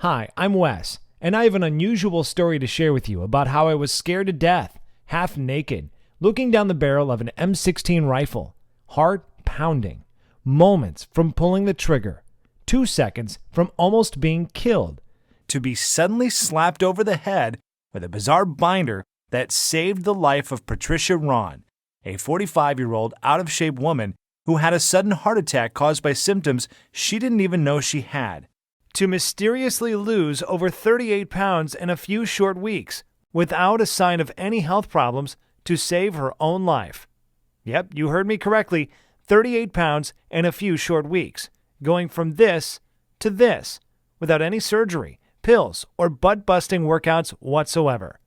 Hi, I'm Wes, and I have an unusual story to share with you about how I was scared to death, half naked, looking down the barrel of an M16 rifle, heart pounding, moments from pulling the trigger, 2 seconds from almost being killed, to be suddenly slapped over the head with a bizarre binder that saved the life of Patricia Ron, a 45-year-old out-of-shape woman who had a sudden heart attack caused by symptoms she didn't even know she had. to mysteriously lose over 38 pounds in a few short weeks without a sign of any health problems to save her own life. Yep, you heard me correctly, 38 pounds in a few short weeks, going from this to this without any surgery, pills, or butt-busting workouts whatsoever.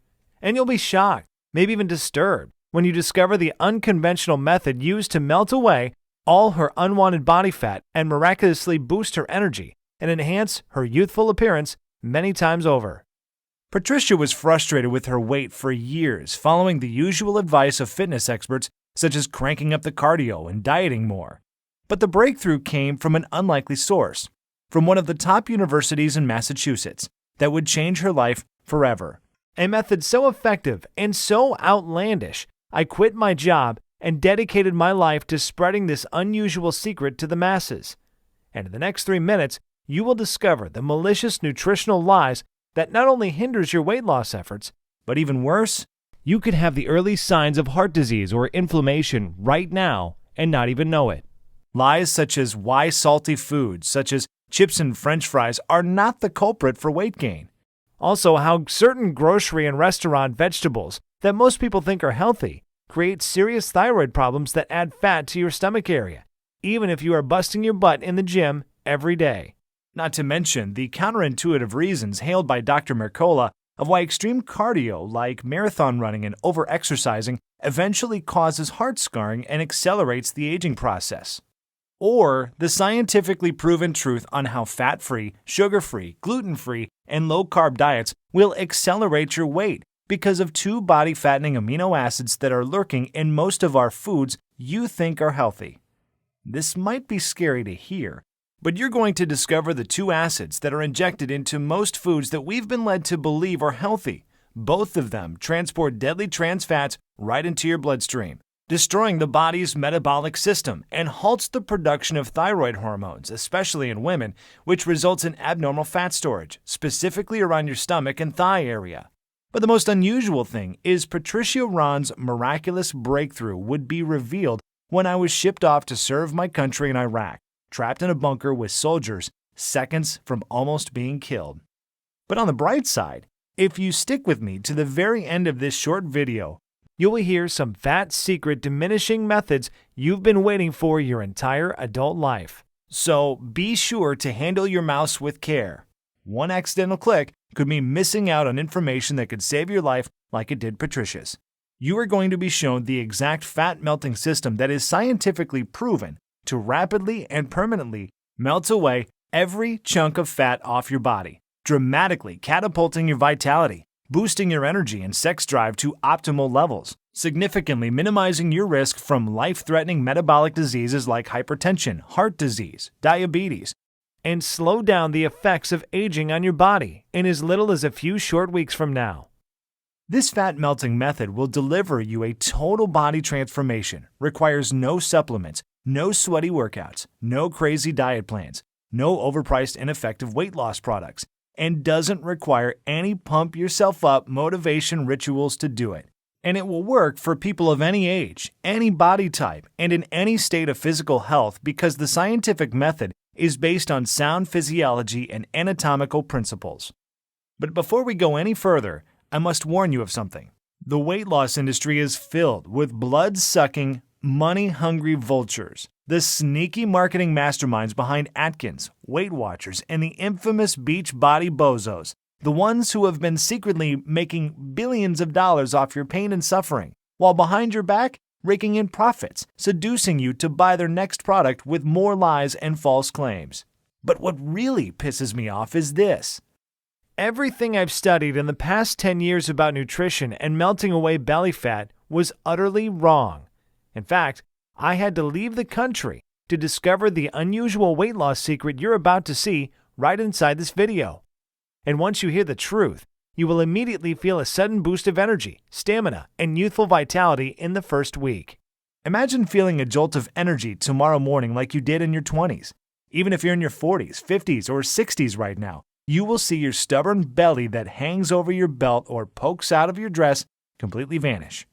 And you'll be shocked, maybe even disturbed, when you discover the unconventional method used to melt away all her unwanted body fat and miraculously boost her energy and enhance her youthful appearance many times over. Patricia was frustrated with her weight for years, following the usual advice of fitness experts such as cranking up the cardio and dieting more. But the breakthrough came from an unlikely source, from one of the top universities in Massachusetts, that would change her life forever. A method so effective and so outlandish, I quit my job and dedicated my life to spreading this unusual secret to the masses. And in the next 3 minutes, you will discover the malicious nutritional lies that not only hinders your weight loss efforts, But even worse, you could have the early signs of heart disease or inflammation right now and not even know it. lies such as why salty foods such as chips and French fries are not the culprit for weight gain. Also, how certain grocery and restaurant vegetables that most people think are healthy create serious thyroid problems that add fat to your stomach area, even if you are busting your butt in the gym every day. Not to mention the counterintuitive reasons hailed by Dr. Mercola of why extreme cardio like marathon running and overexercising eventually causes heart scarring and accelerates the aging process. Or the scientifically proven truth on how fat-free, sugar-free, gluten-free, and low-carb diets will accelerate your weight because of 2 body-fattening amino acids that are lurking in most of our foods you think are healthy. This might be scary to hear, but you're going to discover the 2 acids that are injected into most foods that we've been led to believe are healthy. Both of them transport deadly trans fats right into your bloodstream, destroying the body's metabolic system and halts the production of thyroid hormones, especially in women, which results in abnormal fat storage, specifically around your stomach and thigh area. But the most unusual thing is Patricia Ron's miraculous breakthrough would be revealed when I was shipped off to serve my country in Iraq, trapped in a bunker with soldiers, seconds from almost being killed. But on the bright side, if you stick with me to the very end of this short video, you will hear some fat secret diminishing methods you've been waiting for your entire adult life. So be sure to handle your mouse with care. One accidental click could mean missing out on information that could save your life like it did Patricia's. You are going to be shown the exact fat melting system that is scientifically proven to rapidly and permanently melt away every chunk of fat off your body, dramatically catapulting your vitality, boosting your energy and sex drive to optimal levels, significantly minimizing your risk from life-threatening metabolic diseases like hypertension, heart disease, diabetes, and slow down the effects of aging on your body in as little as a few short weeks from now. This fat melting method will deliver you a total body transformation, requires no supplements, no sweaty workouts, no crazy diet plans, no overpriced ineffective weight loss products, and doesn't require any pump yourself up motivation rituals to do it. And it will work for people of any age, any body type, and in any state of physical health because the scientific method is based on sound physiology and anatomical principles. But before we go any further, I must warn you of something. The weight loss industry is filled with blood-sucking, money-hungry vultures, the sneaky marketing masterminds behind Atkins, Weight Watchers, and the infamous beach body bozos, the ones who have been secretly making billions of dollars off your pain and suffering, while behind your back, raking in profits, seducing you to buy their next product with more lies and false claims. But what really pisses me off is this. Everything I've studied in the past 10 years about nutrition and melting away belly fat was utterly wrong. In fact, I had to leave the country to discover the unusual weight loss secret you're about to see right inside this video. And once you hear the truth, you will immediately feel a sudden boost of energy, stamina, and youthful vitality in the first week. Imagine feeling a jolt of energy tomorrow morning like you did in your 20s. Even if you're in your 40s, 50s, or 60s right now, you will see your stubborn belly that hangs over your belt or pokes out of your dress completely vanish.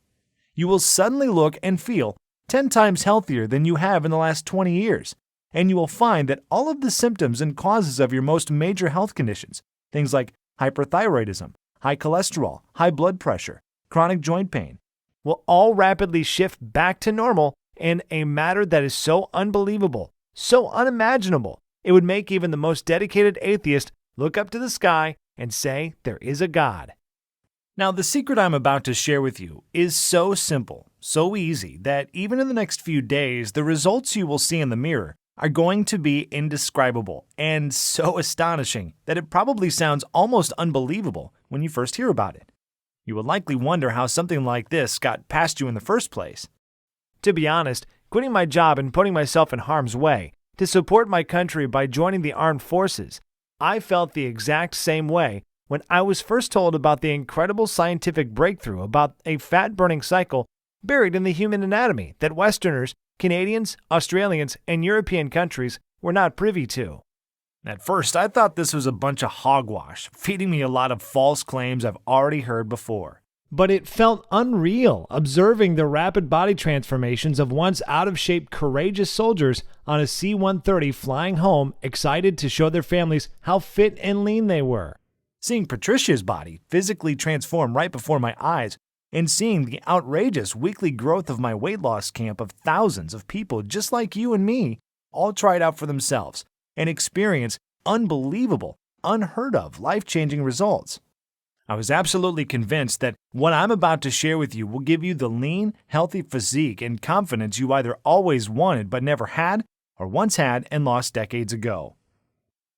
You will suddenly look and feel 10 times healthier than you have in the last 20 years, and you will find that all of the symptoms and causes of your most major health conditions, things like hyperthyroidism, high cholesterol, high blood pressure, chronic joint pain, will all rapidly shift back to normal in a matter that is so unbelievable, so unimaginable, it would make even the most dedicated atheist look up to the sky and say there is a God. Now, the secret I'm about to share with you is so simple, so easy, that even in the next few days, the results you will see in the mirror are going to be indescribable and so astonishing that it probably sounds almost unbelievable when you first hear about it. You will likely wonder how something like this got past you in the first place. To be honest, quitting my job and putting myself in harm's way to support my country by joining the armed forces, I felt the exact same way when I was first told about the incredible scientific breakthrough about a fat-burning cycle buried in the human anatomy that Westerners, Canadians, Australians, and European countries were not privy to. At first, I thought this was a bunch of hogwash, feeding me a lot of false claims I've already heard before. But it felt unreal observing the rapid body transformations of once out-of-shape courageous soldiers on a C-130 flying home, excited to show their families how fit and lean they were. Seeing Patricia's body physically transform right before my eyes, and seeing the outrageous weekly growth of my weight loss camp of thousands of people just like you and me, all try it out for themselves and experience unbelievable, unheard of, life-changing results. I was absolutely convinced that what I'm about to share with you will give you the lean, healthy physique and confidence you either always wanted but never had, or once had and lost decades ago.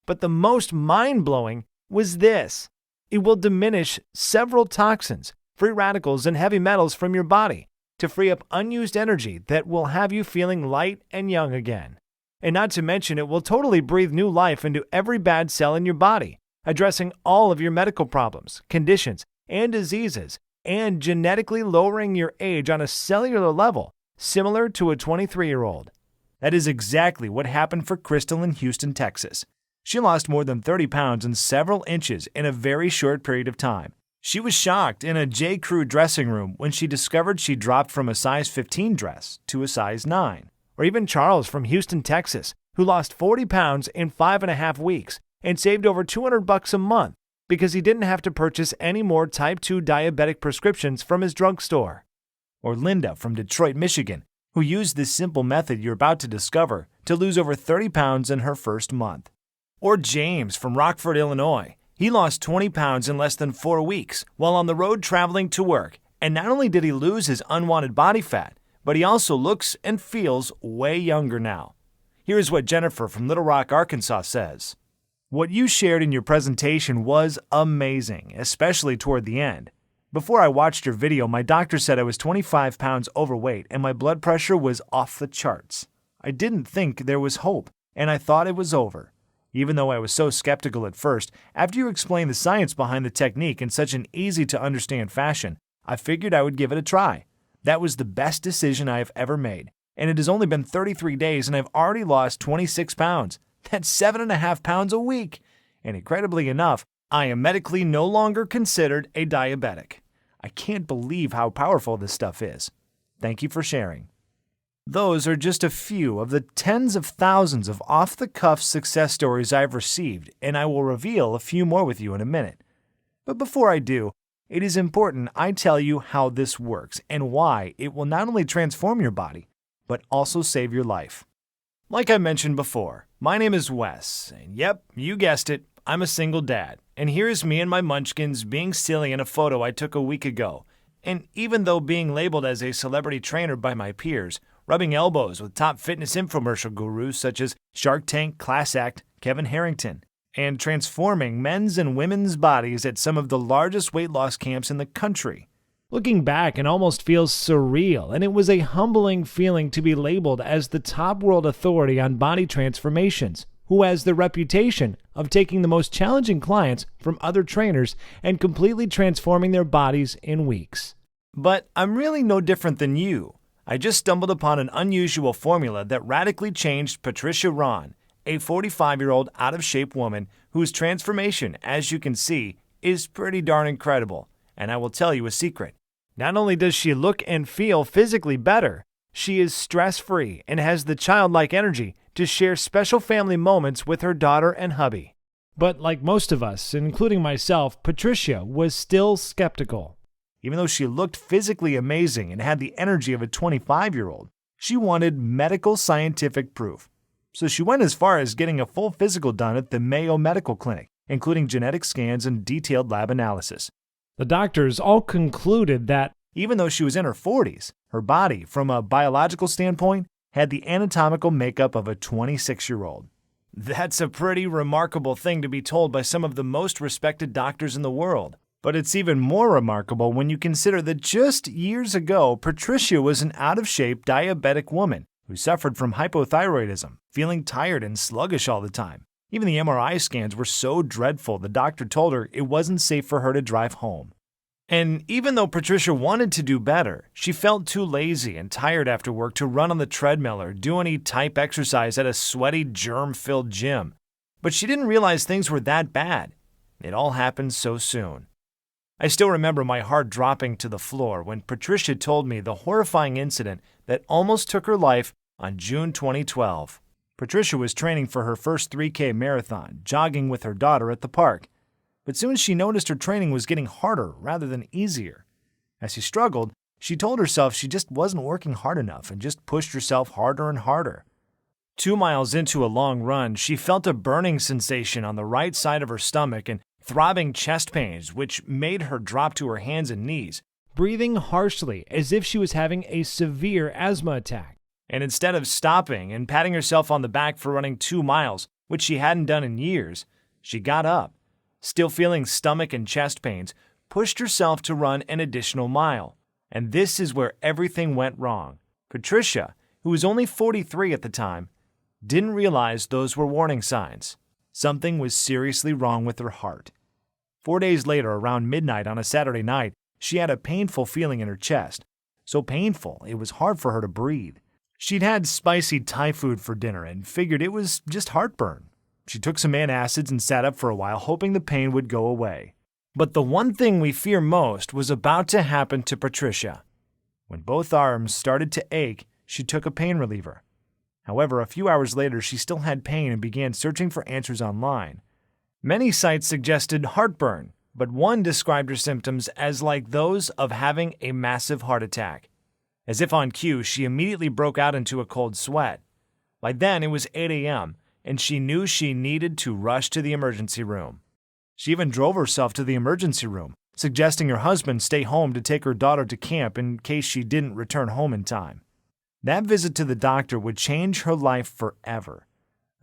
But the most mind-blowing was this. It will diminish several toxins, free radicals, and heavy metals from your body to free up unused energy that will have you feeling light and young again. And not to mention, it will totally breathe new life into every bad cell in your body, addressing all of your medical problems, conditions, and diseases, and genetically lowering your age on a cellular level, similar to a 23-year-old. That is exactly what happened for Crystal in Houston, Texas. She lost more than 30 pounds and several inches in a very short period of time. She was shocked in a J. Crew dressing room when she discovered she dropped from a size 15 dress to a size 9. Or even Charles from Houston, Texas, who lost 40 pounds in 5.5 weeks and saved over $200 a month because he didn't have to purchase any more type 2 diabetic prescriptions from his drugstore. Or Linda from Detroit, Michigan, who used this simple method you're about to discover to lose over 30 pounds in her first month. Or James from Rockford, Illinois. He lost 20 pounds in less than 4 weeks while on the road traveling to work. And not only did he lose his unwanted body fat, but he also looks and feels way younger now. Here's what Jennifer from Little Rock, Arkansas says. What you shared in your presentation was amazing, especially toward the end. Before I watched your video, my doctor said I was 25 pounds overweight and my blood pressure was off the charts. I didn't think there was hope, and I thought it was over. Even though I was so skeptical at first, after you explained the science behind the technique in such an easy-to-understand fashion, I figured I would give it a try. That was the best decision I have ever made, and it has only been 33 days and I've already lost 26 pounds. That's 7.5 pounds a week. And incredibly enough, I am medically no longer considered a diabetic. I can't believe how powerful this stuff is. Thank you for sharing. Those are just a few of the tens of thousands of off-the-cuff success stories I've received, and I will reveal a few more with you in a minute. But before I do, it is important I tell you how this works and why it will not only transform your body, but also save your life. Like I mentioned before, my name is Wes, and yep, you guessed it, I'm a single dad. And here's me and my munchkins being silly in a photo I took a week ago. And even though being labeled as a celebrity trainer by my peers, rubbing elbows with top fitness infomercial gurus such as Shark Tank, Class Act, Kevin Harrington, and transforming men's and women's bodies at some of the largest weight loss camps in the country. Looking back, it almost feels surreal, and it was a humbling feeling to be labeled as the top world authority on body transformations, who has the reputation of taking the most challenging clients from other trainers and completely transforming their bodies in weeks. But I'm really no different than you. I just stumbled upon an unusual formula that radically changed Patricia Ron, a 45-year-old out-of-shape woman whose transformation, as you can see, is pretty darn incredible. And I will tell you a secret. Not only does she look and feel physically better, she is stress-free and has the childlike energy to share special family moments with her daughter and hubby. But like most of us, including myself, Patricia was still skeptical. Even though she looked physically amazing and had the energy of a 25-year-old, she wanted medical scientific proof. So she went as far as getting a full physical done at the Mayo Medical Clinic, including genetic scans and detailed lab analysis. The doctors all concluded that even though she was in her 40s, her body, from a biological standpoint, had the anatomical makeup of a 26-year-old. That's a pretty remarkable thing to be told by some of the most respected doctors in the world. But it's even more remarkable when you consider that just years ago, Patricia was an out-of-shape diabetic woman who suffered from hypothyroidism, feeling tired and sluggish all the time. Even the MRI scans were so dreadful, the doctor told her it wasn't safe for her to drive home. And even though Patricia wanted to do better, she felt too lazy and tired after work to run on the treadmill or do any type exercise at a sweaty, germ-filled gym. But she didn't realize things were that bad. It all happened so soon. I still remember my heart dropping to the floor when Patricia told me the horrifying incident that almost took her life on June 2012. Patricia was training for her first 3K marathon, jogging with her daughter at the park. But soon she noticed her training was getting harder rather than easier. As she struggled, she told herself she just wasn't working hard enough and just pushed herself harder and harder. 2 miles into a long run, she felt a burning sensation on the right side of her stomach and throbbing chest pains, which made her drop to her hands and knees, breathing harshly as if she was having a severe asthma attack. And instead of stopping and patting herself on the back for running 2 miles, which she hadn't done in years, she got up, still feeling stomach and chest pains, pushed herself to run an additional mile. And this is where everything went wrong. Patricia, who was only 43 at the time, didn't realize those were warning signs. Something was seriously wrong with her heart. 4 days later, around midnight on a Saturday night, she had a painful feeling in her chest. So painful, it was hard for her to breathe. She'd had spicy Thai food for dinner and figured it was just heartburn. She took some antacids and sat up for a while, hoping the pain would go away. But the one thing we fear most was about to happen to Patricia. When both arms started to ache, she took a pain reliever. However, a few hours later, she still had pain and began searching for answers online. Many sites suggested heartburn, but one described her symptoms as like those of having a massive heart attack. As if on cue, she immediately broke out into a cold sweat. By then, it was 8 a.m., and she knew she needed to rush to the emergency room. She even drove herself to the emergency room, suggesting her husband stay home to take her daughter to camp in case she didn't return home in time. That visit to the doctor would change her life forever.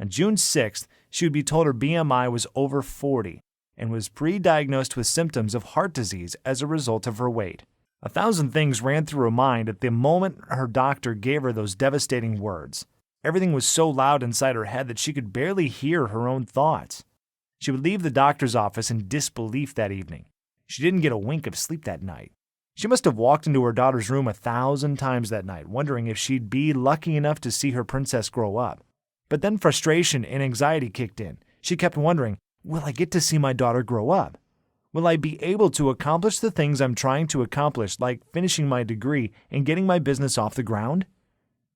On June 6th, she would be told her BMI was over 40 and was pre-diagnosed with symptoms of heart disease as a result of her weight. 1,000 things ran through her mind at the moment her doctor gave her those devastating words. Everything was so loud inside her head that she could barely hear her own thoughts. She would leave the doctor's office in disbelief that evening. She didn't get a wink of sleep that night. She must have walked into her daughter's room 1,000 times that night, wondering if she'd be lucky enough to see her princess grow up. But then frustration and anxiety kicked in. She kept wondering, will I get to see my daughter grow up? Will I be able to accomplish the things I'm trying to accomplish, like finishing my degree and getting my business off the ground?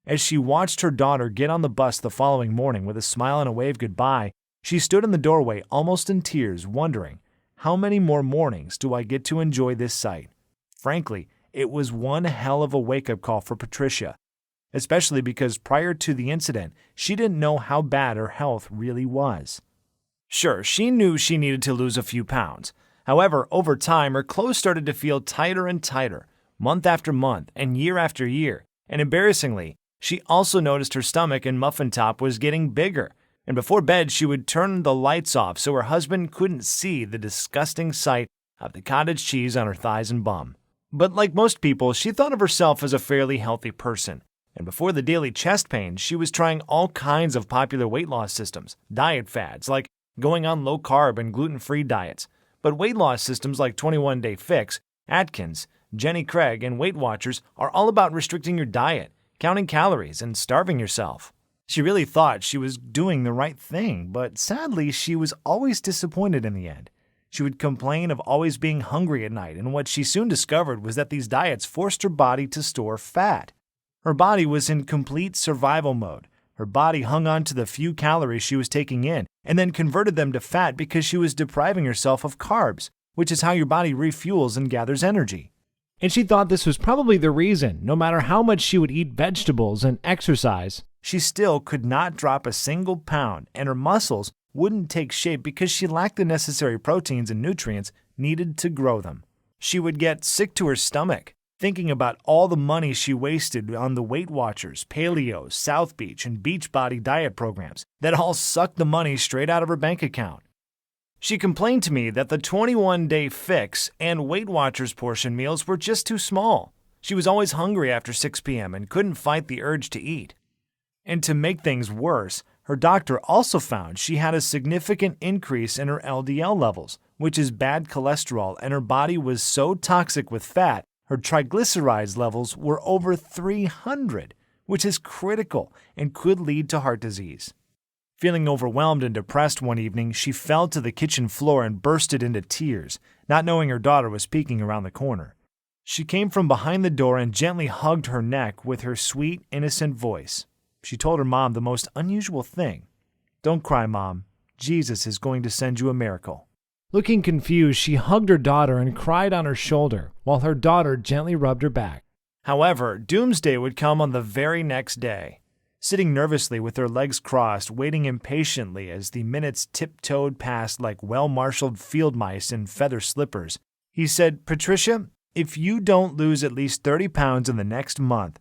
As she watched her daughter get on the bus the following morning with a smile and a wave goodbye, she stood in the doorway almost in tears, wondering, how many more mornings do I get to enjoy this sight? Frankly, it was one hell of a wake-up call for Patricia, especially because prior to the incident, she didn't know how bad her health really was. Sure, she knew she needed to lose a few pounds. However, over time, her clothes started to feel tighter and tighter, month after month and year after year, and embarrassingly, she also noticed her stomach and muffin top was getting bigger, and before bed she would turn the lights off so her husband couldn't see the disgusting sight of the cottage cheese on her thighs and bum. But like most people, she thought of herself as a fairly healthy person, And before the daily chest pain, she was trying all kinds of popular weight loss systems, diet fads like going on low-carb and gluten-free diets. But weight loss systems like 21 Day Fix, Atkins, Jenny Craig, and Weight Watchers are all about restricting your diet, counting calories, and starving yourself. She really thought she was doing the right thing, but sadly, she was always disappointed in the end. She would complain of always being hungry at night, and what she soon discovered was that these diets forced her body to store fat. Her body was in complete survival mode. Her body hung on to the few calories she was taking in, and then converted them to fat because she was depriving herself of carbs, which is how your body refuels and gathers energy. And she thought this was probably the reason, no matter how much she would eat vegetables and exercise, she still could not drop a single pound, and her muscles wouldn't take shape because she lacked the necessary proteins and nutrients needed to grow them. She would get sick to her stomach, thinking about all the money she wasted on the Weight Watchers, Paleo, South Beach, and Beachbody diet programs that all sucked the money straight out of her bank account. She complained to me that the 21 Day Fix and Weight Watchers portion meals were just too small. She was always hungry after 6 p.m. and couldn't fight the urge to eat. And to make things worse, her doctor also found she had a significant increase in her LDL levels, which is bad cholesterol, and her body was so toxic with fat, her triglycerides levels were over 300, which is critical and could lead to heart disease. Feeling overwhelmed and depressed one evening, she fell to the kitchen floor and bursted into tears, not knowing her daughter was peeking around the corner. She came from behind the door and gently hugged her neck with her sweet, innocent voice. She told her mom the most unusual thing. "Don't cry, Mom. Jesus is going to send you a miracle." Looking confused, she hugged her daughter and cried on her shoulder, while her daughter gently rubbed her back. However, doomsday would come on the very next day. Sitting nervously with her legs crossed, waiting impatiently as the minutes tiptoed past like well-marshaled field mice in feather slippers, he said, "Patricia, if you don't lose at least 30 pounds in the next month,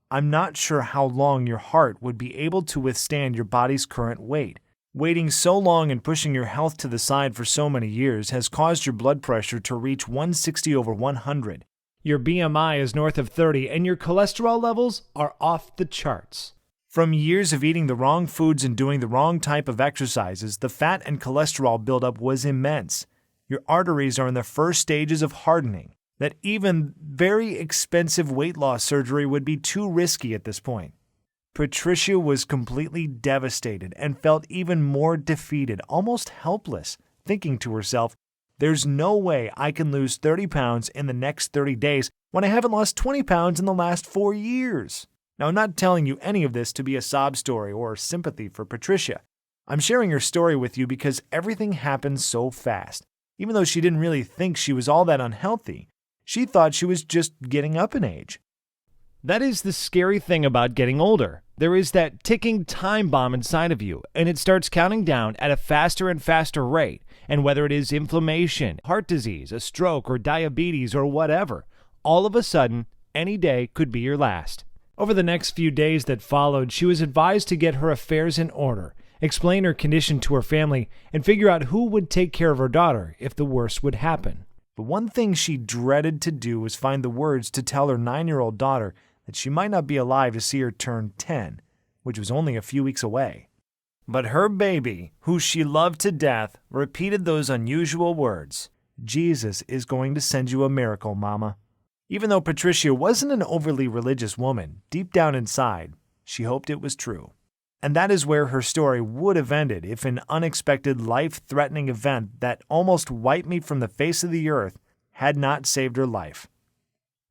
I'm not sure how long your heart would be able to withstand your body's current weight. Waiting so long and pushing your health to the side for so many years has caused your blood pressure to reach 160/100. Your BMI is north of 30, and your cholesterol levels are off the charts." From years of eating the wrong foods and doing the wrong type of exercises, the fat and cholesterol buildup was immense. Your arteries are in the first stages of hardening, that even very expensive weight loss surgery would be too risky at this point. Patricia was completely devastated and felt even more defeated, almost helpless, thinking to herself, "There's no way I can lose 30 pounds in the next 30 days when I haven't lost 20 pounds in the last 4 years." Now, I'm not telling you any of this to be a sob story or sympathy for Patricia. I'm sharing her story with you because everything happened so fast. Even though she didn't really think she was all that unhealthy, she thought she was just getting up in age. That is the scary thing about getting older. There is that ticking time bomb inside of you, and it starts counting down at a faster and faster rate. And whether it is inflammation, heart disease, a stroke, or diabetes, or whatever, all of a sudden, any day could be your last. Over the next few days that followed, she was advised to get her affairs in order, explain her condition to her family, and figure out who would take care of her daughter if the worst would happen. But one thing she dreaded to do was find the words to tell her 9-year-old daughter that she might not be alive to see her turn 10, which was only a few weeks away. But her baby, who she loved to death, repeated those unusual words, "Jesus is going to send you a miracle, Mama." Even though Patricia wasn't an overly religious woman, deep down inside, she hoped it was true. And that is where her story would have ended if an unexpected, life-threatening event that almost wiped me from the face of the earth had not saved her life.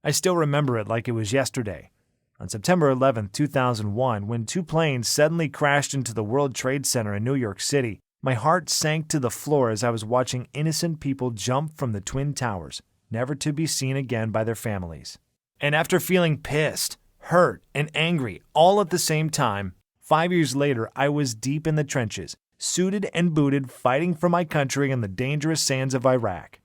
I still remember it like it was yesterday. On September 11, 2001, when 2 planes suddenly crashed into the World Trade Center in New York City, my heart sank to the floor as I was watching innocent people jump from the Twin Towers, never to be seen again by their families. And after feeling pissed, hurt, and angry all at the same time, 5 years later, I was deep in the trenches, suited and booted, fighting for my country in the dangerous sands of Iraq.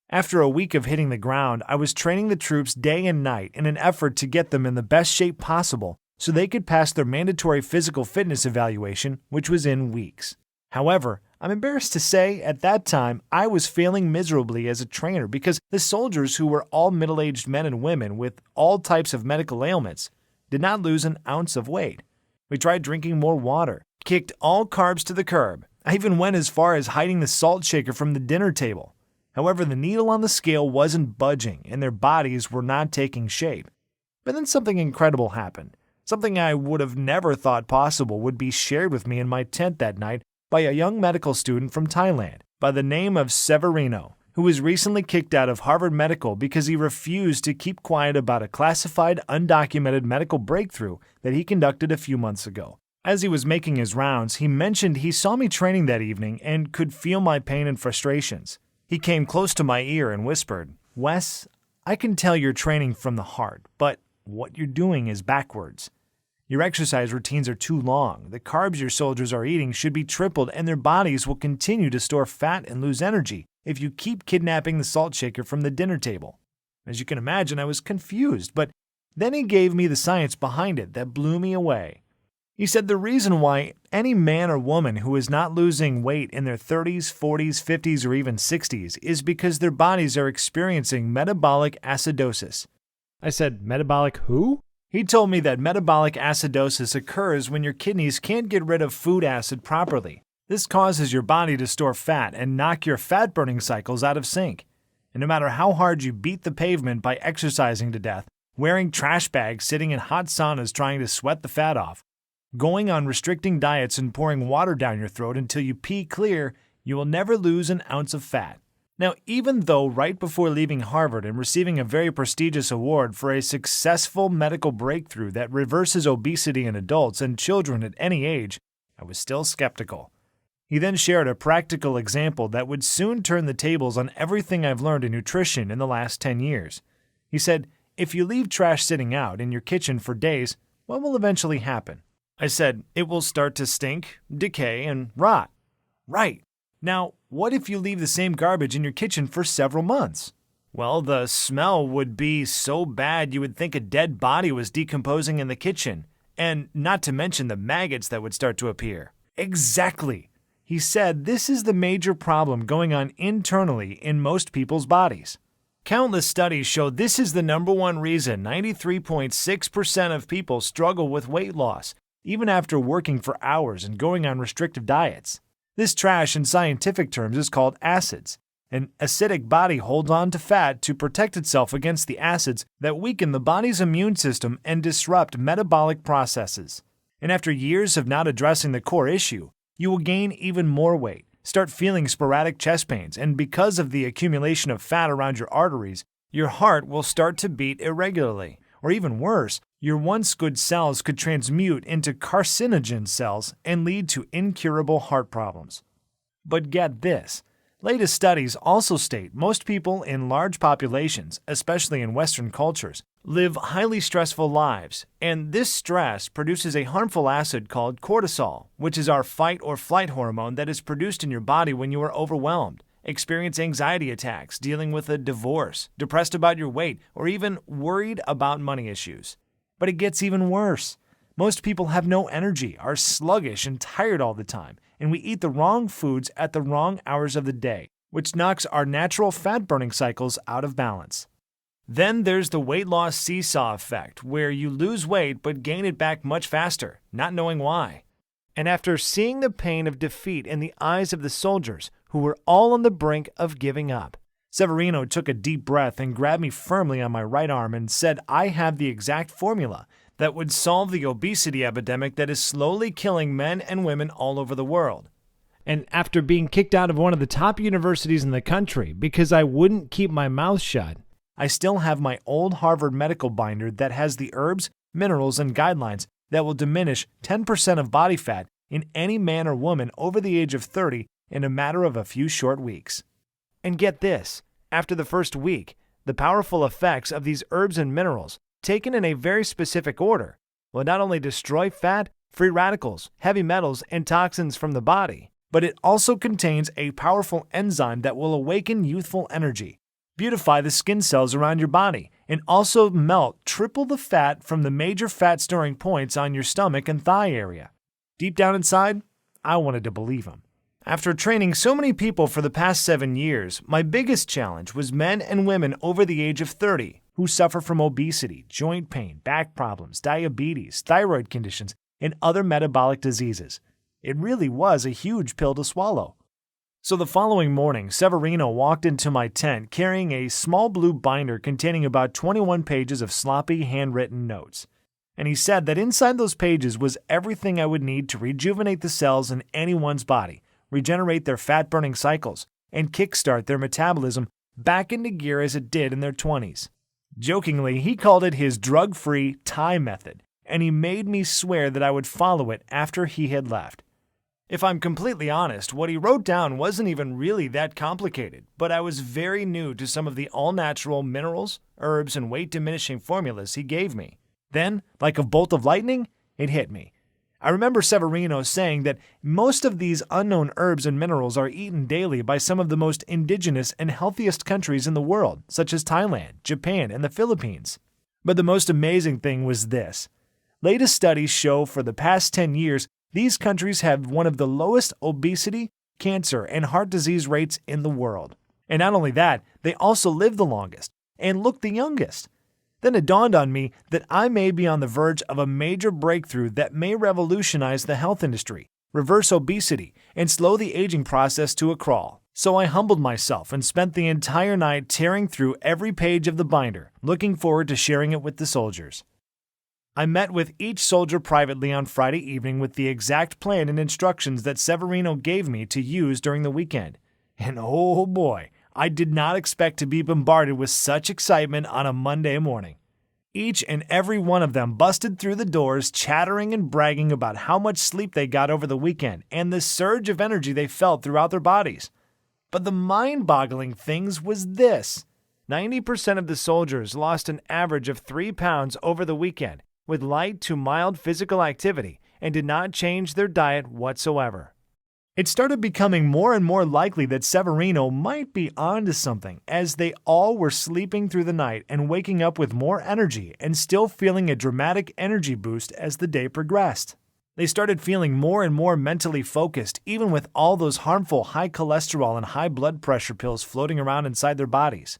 After a week of hitting the ground, I was training the troops day and night in an effort to get them in the best shape possible so they could pass their mandatory physical fitness evaluation, which was in weeks. However, I'm embarrassed to say, at that time, I was failing miserably as a trainer because the soldiers, who were all middle-aged men and women with all types of medical ailments, did not lose an ounce of weight. We tried drinking more water, kicked all carbs to the curb. I even went as far as hiding the salt shaker from the dinner table. However, the needle on the scale wasn't budging and their bodies were not taking shape. But then something incredible happened. Something I would have never thought possible would be shared with me in my tent that night by a young medical student from Thailand by the name of Severino, who was recently kicked out of Harvard Medical because he refused to keep quiet about a classified, undocumented medical breakthrough that he conducted a few months ago. As he was making his rounds, he mentioned he saw me training that evening and could feel my pain and frustrations. He came close to my ear and whispered, "Wes, I can tell you're training from the heart, but what you're doing is backwards. Your exercise routines are too long. The carbs your soldiers are eating should be tripled, and their bodies will continue to store fat and lose energy if you keep kidnapping the salt shaker from the dinner table." As you can imagine, I was confused, but then he gave me the science behind it that blew me away. He said the reason why any man or woman who is not losing weight in their 30s, 40s, 50s, or even 60s is because their bodies are experiencing metabolic acidosis. I said, metabolic who? He told me that metabolic acidosis occurs when your kidneys can't get rid of food acid properly. This causes your body to store fat and knock your fat-burning cycles out of sync. And no matter how hard you beat the pavement by exercising to death, wearing trash bags, sitting in hot saunas trying to sweat the fat off, going on restricting diets and pouring water down your throat until you pee clear, you will never lose an ounce of fat. Now, even though right before leaving Harvard and receiving a very prestigious award for a successful medical breakthrough that reverses obesity in adults and children at any age, I was still skeptical. He then shared a practical example that would soon turn the tables on everything I've learned in nutrition in the last 10 years. He said, if you leave trash sitting out in your kitchen for days, what will eventually happen? I said, it will start to stink, decay, and rot. Right. Now, what if you leave the same garbage in your kitchen for several months? Well, the smell would be so bad you would think a dead body was decomposing in the kitchen, and not to mention the maggots that would start to appear. Exactly. He said this is the major problem going on internally in most people's bodies. Countless studies show this is the number one reason 93.6% of people struggle with weight loss, even after working for hours and going on restrictive diets. This trash in scientific terms is called acids. An acidic body holds on to fat to protect itself against the acids that weaken the body's immune system and disrupt metabolic processes. And after years of not addressing the core issue, you will gain even more weight, start feeling sporadic chest pains, and because of the accumulation of fat around your arteries, your heart will start to beat irregularly. Or even worse, your once good cells could transmute into carcinogen cells and lead to incurable heart problems. But get this. Latest studies also state most people in large populations, especially in Western cultures, live highly stressful lives, and this stress produces a harmful acid called cortisol, which is our fight or flight hormone that is produced in your body when you are overwhelmed, experience anxiety attacks, dealing with a divorce, depressed about your weight, or even worried about money issues. But it gets even worse. Most people have no energy, are sluggish and tired all the time, and we eat the wrong foods at the wrong hours of the day, which knocks our natural fat-burning cycles out of balance. Then there's the weight loss seesaw effect, where you lose weight but gain it back much faster, not knowing why. And after seeing the pain of defeat in the eyes of the soldiers, who were all on the brink of giving up, Severino took a deep breath and grabbed me firmly on my right arm and said I have the exact formula that would solve the obesity epidemic that is slowly killing men and women all over the world. And after being kicked out of one of the top universities in the country because I wouldn't keep my mouth shut, I still have my old Harvard medical binder that has the herbs, minerals, and guidelines that will diminish 10% of body fat in any man or woman over the age of 30 in a matter of a few short weeks. And get this, after the first week, the powerful effects of these herbs and minerals, taken in a very specific order, will not only destroy fat, free radicals, heavy metals, and toxins from the body, but it also contains a powerful enzyme that will awaken youthful energy, beautify the skin cells around your body, and also melt triple the fat from the major fat storing points on your stomach and thigh area. Deep down inside, I wanted to believe him. After training so many people for the past 7 years, my biggest challenge was men and women over the age of 30, who suffer from obesity, joint pain, back problems, diabetes, thyroid conditions, and other metabolic diseases. It really was a huge pill to swallow. So the following morning, Severino walked into my tent carrying a small blue binder containing about 21 pages of sloppy handwritten notes. And he said that inside those pages was everything I would need to rejuvenate the cells in anyone's body, regenerate their fat-burning cycles, and kickstart their metabolism back into gear as it did in their 20s. Jokingly, he called it his drug-free Thai method, and he made me swear that I would follow it after he had left. If I'm completely honest, what he wrote down wasn't even really that complicated, but I was very new to some of the all-natural minerals, herbs, and weight-diminishing formulas he gave me. Then, like a bolt of lightning, it hit me. I remember Severino saying that most of these unknown herbs and minerals are eaten daily by some of the most indigenous and healthiest countries in the world, such as Thailand, Japan, and the Philippines. But the most amazing thing was this. Latest studies show for the past 10 years, these countries have one of the lowest obesity, cancer, and heart disease rates in the world. And not only that, they also live the longest and look the youngest. Then it dawned on me that I may be on the verge of a major breakthrough that may revolutionize the health industry, reverse obesity, and slow the aging process to a crawl. So I humbled myself and spent the entire night tearing through every page of the binder, looking forward to sharing it with the soldiers. I met with each soldier privately on Friday evening with the exact plan and instructions that Severino gave me to use during the weekend. And oh boy, I did not expect to be bombarded with such excitement on a Monday morning. Each and every one of them busted through the doors chattering and bragging about how much sleep they got over the weekend and the surge of energy they felt throughout their bodies. But the mind-boggling things was this. 90% of the soldiers lost an average of 3 pounds over the weekend with light to mild physical activity and did not change their diet whatsoever. It started becoming more and more likely that Severino might be onto something, as they all were sleeping through the night and waking up with more energy and still feeling a dramatic energy boost as the day progressed. They started feeling more and more mentally focused, even with all those harmful high cholesterol and high blood pressure pills floating around inside their bodies.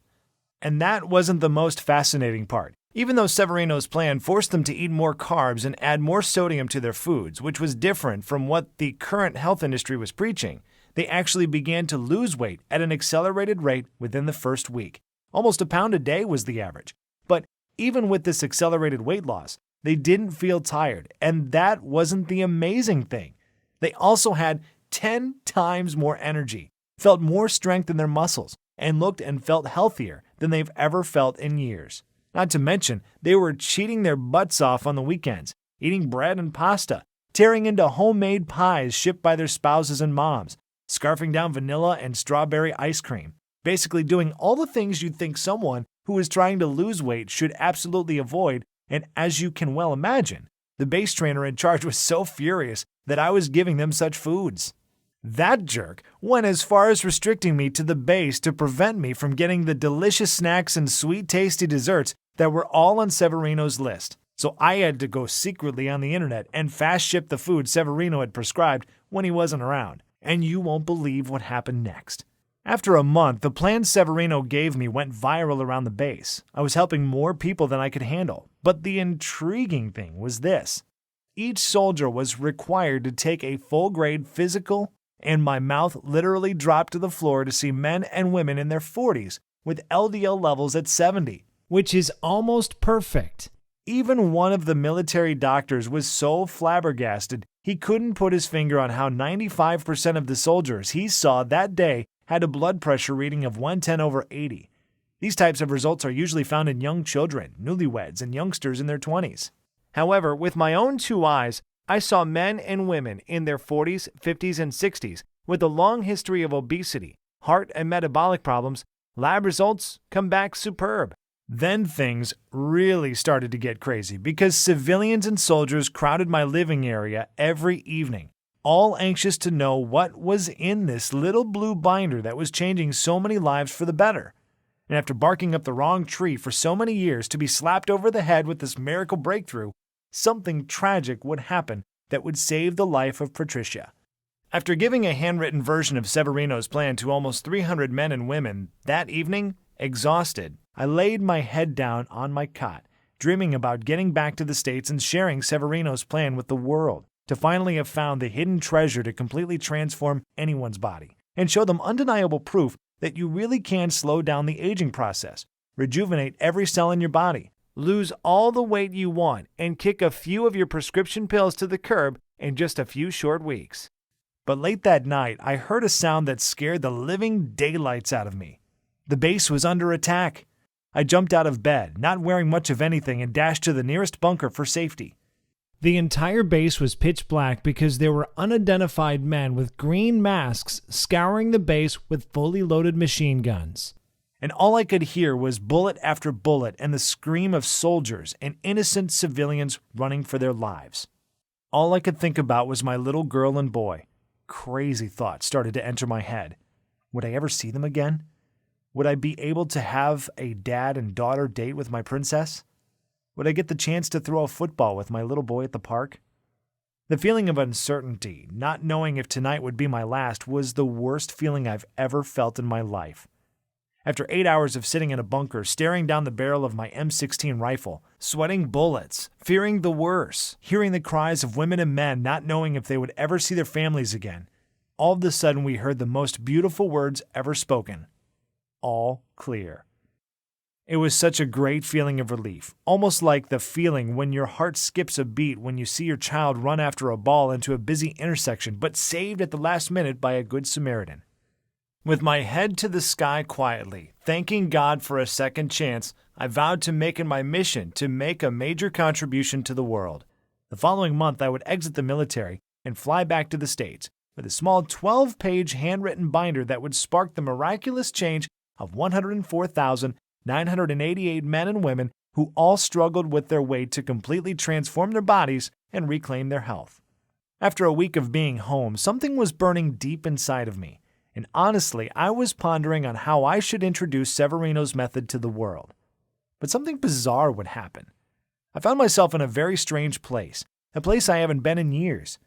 And that wasn't the most fascinating part. Even though Severino's plan forced them to eat more carbs and add more sodium to their foods, which was different from what the current health industry was preaching, they actually began to lose weight at an accelerated rate within the first week. Almost a pound a day was the average. But even with this accelerated weight loss, they didn't feel tired, and that wasn't the amazing thing. They also had 10 times more energy, felt more strength in their muscles, and looked and felt healthier than they've ever felt in years. Not to mention, they were cheating their butts off on the weekends, eating bread and pasta, tearing into homemade pies shipped by their spouses and moms, scarfing down vanilla and strawberry ice cream, basically doing all the things you'd think someone who is trying to lose weight should absolutely avoid, and as you can well imagine, the base trainer in charge was so furious that I was giving them such foods. That jerk went as far as restricting me to the base to prevent me from getting the delicious snacks and sweet tasty desserts that were all on Severino's list. So I had to go secretly on the internet and fast ship the food Severino had prescribed when he wasn't around. And you won't believe what happened next. After a month, the plan Severino gave me went viral around the base. I was helping more people than I could handle. But the intriguing thing was this. Each soldier was required to take a full-grade physical, and my mouth literally dropped to the floor to see men and women in their 40s with LDL levels at 70, which is almost perfect. Even one of the military doctors was so flabbergasted he couldn't put his finger on how 95% of the soldiers he saw that day had a blood pressure reading of 110/80. These types of results are usually found in young children, newlyweds, and youngsters in their 20s. However, with my own 2 eyes, I saw men and women in their 40s, 50s, and 60s with a long history of obesity, heart and metabolic problems. Lab results come back superb. Then things really started to get crazy because civilians and soldiers crowded my living area every evening, all anxious to know what was in this little blue binder that was changing so many lives for the better. And after barking up the wrong tree for so many years to be slapped over the head with this miracle breakthrough, something tragic would happen that would save the life of Patricia. After giving a handwritten version of Severino's plan to almost 300 men and women that evening, exhausted, I laid my head down on my cot, dreaming about getting back to the States and sharing Severino's plan with the world, to finally have found the hidden treasure to completely transform anyone's body and show them undeniable proof that you really can slow down the aging process, rejuvenate every cell in your body, lose all the weight you want, and kick a few of your prescription pills to the curb in just a few short weeks. But late that night, I heard a sound that scared the living daylights out of me. The base was under attack. I jumped out of bed, not wearing much of anything, and dashed to the nearest bunker for safety. The entire base was pitch black because there were unidentified men with green masks scouring the base with fully loaded machine guns. And all I could hear was bullet after bullet and the scream of soldiers and innocent civilians running for their lives. All I could think about was my little girl and boy. Crazy thoughts started to enter my head. Would I ever see them again? Would I be able to have a dad and daughter date with my princess? Would I get the chance to throw a football with my little boy at the park? The feeling of uncertainty, not knowing if tonight would be my last, was the worst feeling I've ever felt in my life. After 8 hours of sitting in a bunker, staring down the barrel of my M16 rifle, sweating bullets, fearing the worst, hearing the cries of women and men not knowing if they would ever see their families again, all of a sudden we heard the most beautiful words ever spoken. All clear. It was such a great feeling of relief, almost like the feeling when your heart skips a beat when you see your child run after a ball into a busy intersection, but saved at the last minute by a good Samaritan. With my head to the sky quietly, thanking God for a second chance, I vowed to make it my mission to make a major contribution to the world. The following month, I would exit the military and fly back to the States with a small 12-page handwritten binder that would spark the miraculous change of 104,988 men and women who all struggled with their weight to completely transform their bodies and reclaim their health. After a week of being home, something was burning deep inside of me. And honestly, I was pondering on how I should introduce Severino's method to the world. But something bizarre would happen. I found myself in a very strange place, a place I haven't been in years.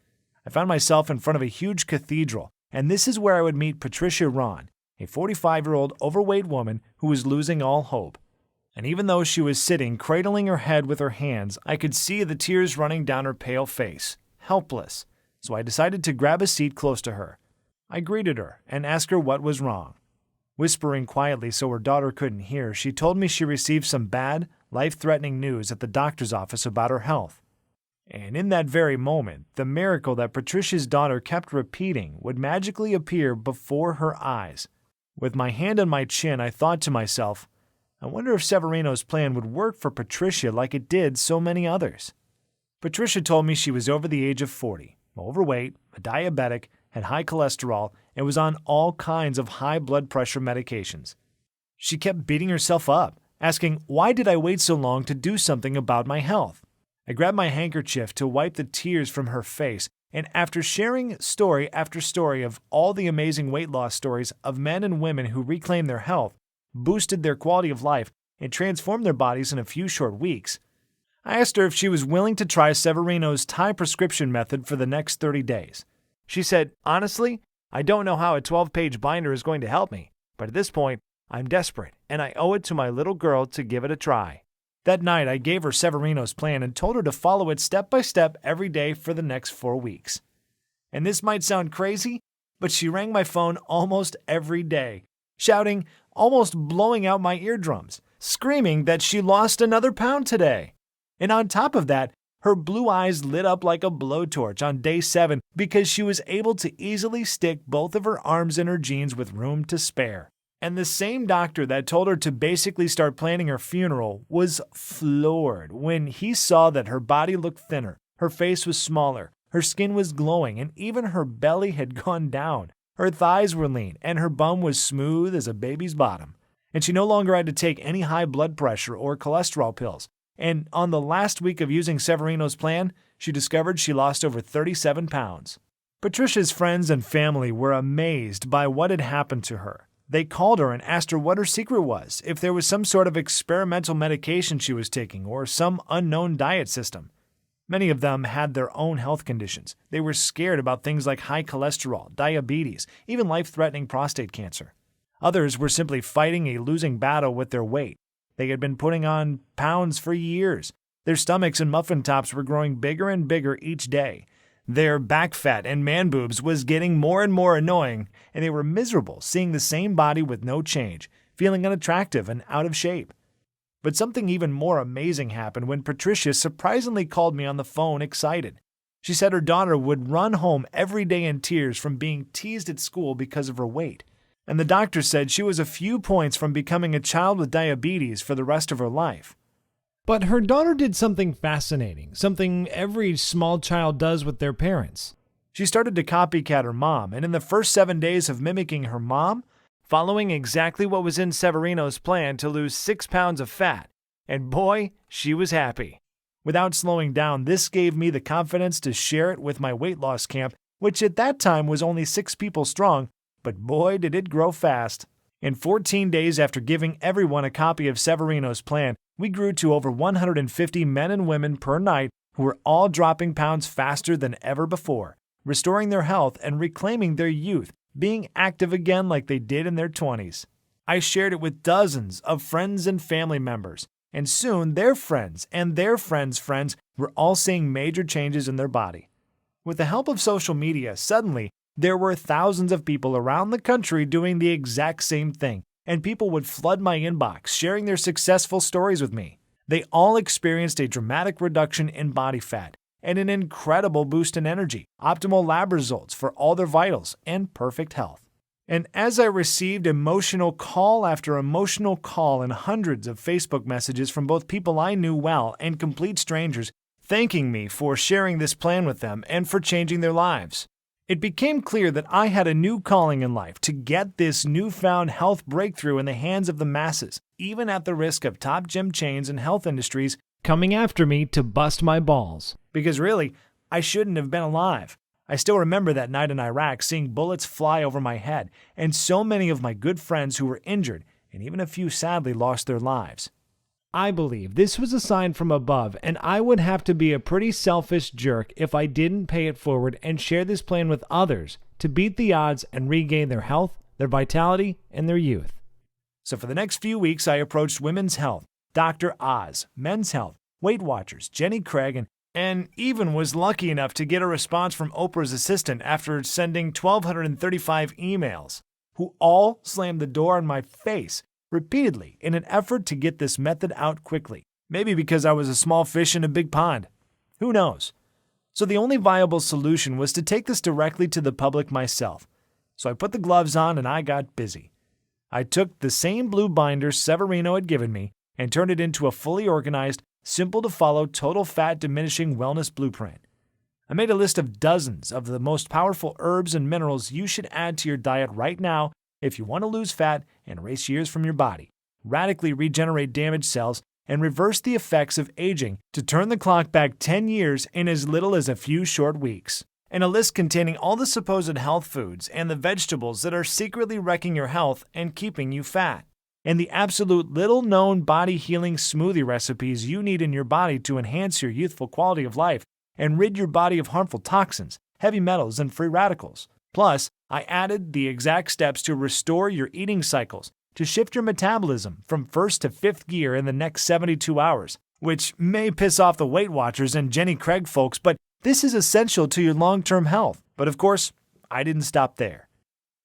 I found myself in front of a huge cathedral, and this is where I would meet Patricia Ron, a 45-year-old overweight woman who was losing all hope. And even though she was sitting, cradling her head with her hands, I could see the tears running down her pale face, helpless. So I decided to grab a seat close to her. I greeted her and asked her what was wrong. Whispering quietly so her daughter couldn't hear, she told me she received some bad, life-threatening news at the doctor's office about her health. And in that very moment, the miracle that Patricia's daughter kept repeating would magically appear before her eyes. With my hand on my chin, I thought to myself, I wonder if Severino's plan would work for Patricia like it did so many others. Patricia told me she was over the age of 40, overweight, a diabetic, had high cholesterol, and was on all kinds of high blood pressure medications. She kept beating herself up, asking, why did I wait so long to do something about my health? I grabbed my handkerchief to wipe the tears from her face, and after sharing story after story of all the amazing weight loss stories of men and women who reclaimed their health, boosted their quality of life, and transformed their bodies in a few short weeks, I asked her if she was willing to try Severino's Thai prescription method for the next 30 days. She said, honestly, I don't know how a 12-page binder is going to help me, but at this point, I'm desperate, and I owe it to my little girl to give it a try. That night, I gave her Severino's plan and told her to follow it step by step every day for the next 4 weeks. And this might sound crazy, but she rang my phone almost every day, shouting, almost blowing out my eardrums, screaming that she lost another pound today. And on top of that, her blue eyes lit up like a blowtorch on day 7 because she was able to easily stick both of her arms in her jeans with room to spare. And the same doctor that told her to basically start planning her funeral was floored when he saw that her body looked thinner, her face was smaller, her skin was glowing, and even her belly had gone down. Her thighs were lean, and her bum was smooth as a baby's bottom. And she no longer had to take any high blood pressure or cholesterol pills. And on the last week of using Severino's plan, she discovered she lost over 37 pounds. Patricia's friends and family were amazed by what had happened to her. They called her and asked her what her secret was, if there was some sort of experimental medication she was taking or some unknown diet system. Many of them had their own health conditions. They were scared about things like high cholesterol, diabetes, even life-threatening prostate cancer. Others were simply fighting a losing battle with their weight. They had been putting on pounds for years. Their stomachs and muffin tops were growing bigger and bigger each day. Their back fat and man boobs was getting more and more annoying, and they were miserable seeing the same body with no change, feeling unattractive and out of shape. But something even more amazing happened when Patricia surprisingly called me on the phone excited. She said her daughter would run home every day in tears from being teased at school because of her weight. And the doctor said she was a few points from becoming a child with diabetes for the rest of her life. But her daughter did something fascinating, something every small child does with their parents. She started to copycat her mom, and in the first 7 days of mimicking her mom, following exactly what was in Severino's plan to lose 6 pounds of fat, and boy, she was happy. Without slowing down, this gave me the confidence to share it with my weight loss camp, which at that time was only 6 people strong, but boy did it grow fast. In 14 days after giving everyone a copy of Severino's plan, we grew to over 150 men and women per night who were all dropping pounds faster than ever before, restoring their health and reclaiming their youth, being active again like they did in their 20s. I shared it with dozens of friends and family members, and soon their friends and their friends' friends were all seeing major changes in their body. With the help of social media, suddenly there were thousands of people around the country doing the exact same thing, and people would flood my inbox, sharing their successful stories with me. They all experienced a dramatic reduction in body fat and an incredible boost in energy, optimal lab results for all their vitals, and perfect health. And as I received emotional call after emotional call and hundreds of Facebook messages from both people I knew well and complete strangers thanking me for sharing this plan with them and for changing their lives, it became clear that I had a new calling in life to get this newfound health breakthrough in the hands of the masses, even at the risk of top gym chains and health industries coming after me to bust my balls. Because really, I shouldn't have been alive. I still remember that night in Iraq seeing bullets fly over my head, and so many of my good friends who were injured, and even a few sadly lost their lives. I believe this was a sign from above, and I would have to be a pretty selfish jerk if I didn't pay it forward and share this plan with others to beat the odds and regain their health, their vitality, and their youth. So for the next few weeks, I approached Women's Health, Dr. Oz, Men's Health, Weight Watchers, Jenny Craig, and even was lucky enough to get a response from Oprah's assistant after sending 1,235 emails, who all slammed the door in my face repeatedly in an effort to get this method out quickly. Maybe because I was a small fish in a big pond. Who knows? So the only viable solution was to take this directly to the public myself. So I put the gloves on and I got busy. I took the same blue binder Severino had given me and turned it into a fully organized, simple-to-follow total fat diminishing wellness blueprint. I made a list of dozens of the most powerful herbs and minerals you should add to your diet right now if you want to lose fat and erase years from your body, radically regenerate damaged cells, and reverse the effects of aging to turn the clock back 10 years in as little as a few short weeks. And a list containing all the supposed health foods and the vegetables that are secretly wrecking your health and keeping you fat. And the absolute little-known body-healing smoothie recipes you need in your body to enhance your youthful quality of life and rid your body of harmful toxins, heavy metals, and free radicals. Plus, I added the exact steps to restore your eating cycles, to shift your metabolism from first to fifth gear in the next 72 hours, which may piss off the Weight Watchers and Jenny Craig folks, but this is essential to your long-term health. But of course, I didn't stop there.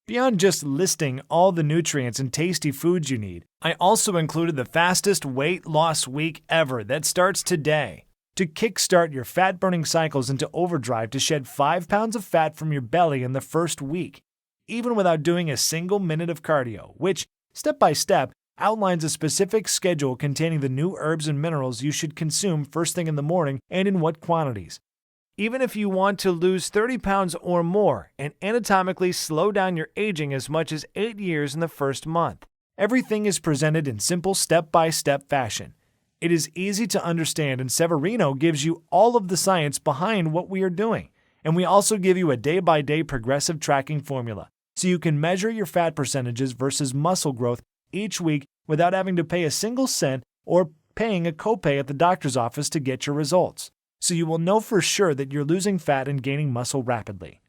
Beyond just listing all the nutrients and tasty foods you need, I also included the fastest weight loss week ever that starts today. To kickstart your fat-burning cycles into overdrive to shed 5 pounds of fat from your belly in the first week, even without doing a single minute of cardio, which, step by step, outlines a specific schedule containing the new herbs and minerals you should consume first thing in the morning and in what quantities. Even if you want to lose 30 pounds or more and anatomically slow down your aging as much as 8 years in the first month, everything is presented in simple step-by-step fashion. It is easy to understand, and Severino gives you all of the science behind what we are doing. And we also give you a day-by-day progressive tracking formula, so you can measure your fat percentages versus muscle growth each week without having to pay a single cent or paying a copay at the doctor's office to get your results. So you will know for sure that you're losing fat and gaining muscle rapidly.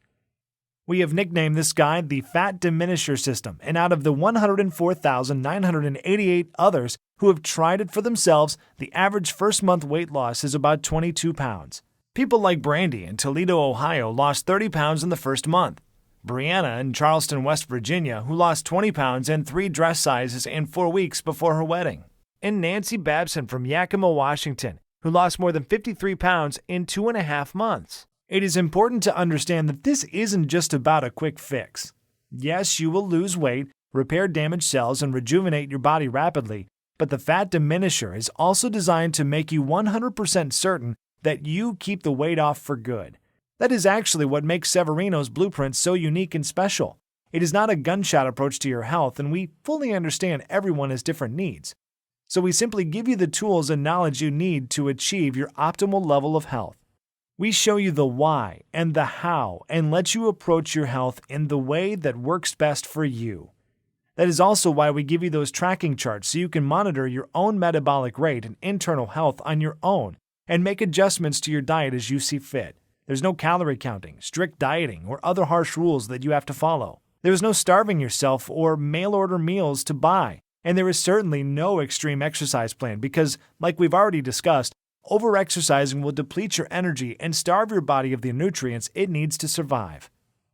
We have nicknamed this guide the Fat Diminisher System, and out of the 104,988 others who have tried it for themselves, the average first-month weight loss is about 22 pounds. People like Brandy in Toledo, Ohio, lost 30 pounds in the first month. Brianna in Charleston, West Virginia, who lost 20 pounds and 3 dress sizes in 4 weeks before her wedding. And Nancy Babson from Yakima, Washington, who lost more than 53 pounds in 2.5 months. It is important to understand that this isn't just about a quick fix. Yes, you will lose weight, repair damaged cells, and rejuvenate your body rapidly, but the Fat Diminisher is also designed to make you 100% certain that you keep the weight off for good. That is actually what makes Severino's blueprint so unique and special. It is not a gunshot approach to your health, and we fully understand everyone has different needs. So we simply give you the tools and knowledge you need to achieve your optimal level of health. We show you the why and the how and let you approach your health in the way that works best for you. That is also why we give you those tracking charts so you can monitor your own metabolic rate and internal health on your own and make adjustments to your diet as you see fit. There's no calorie counting, strict dieting, or other harsh rules that you have to follow. There is no starving yourself or mail-order meals to buy. And there is certainly no extreme exercise plan because, like we've already discussed, over-exercising will deplete your energy and starve your body of the nutrients it needs to survive.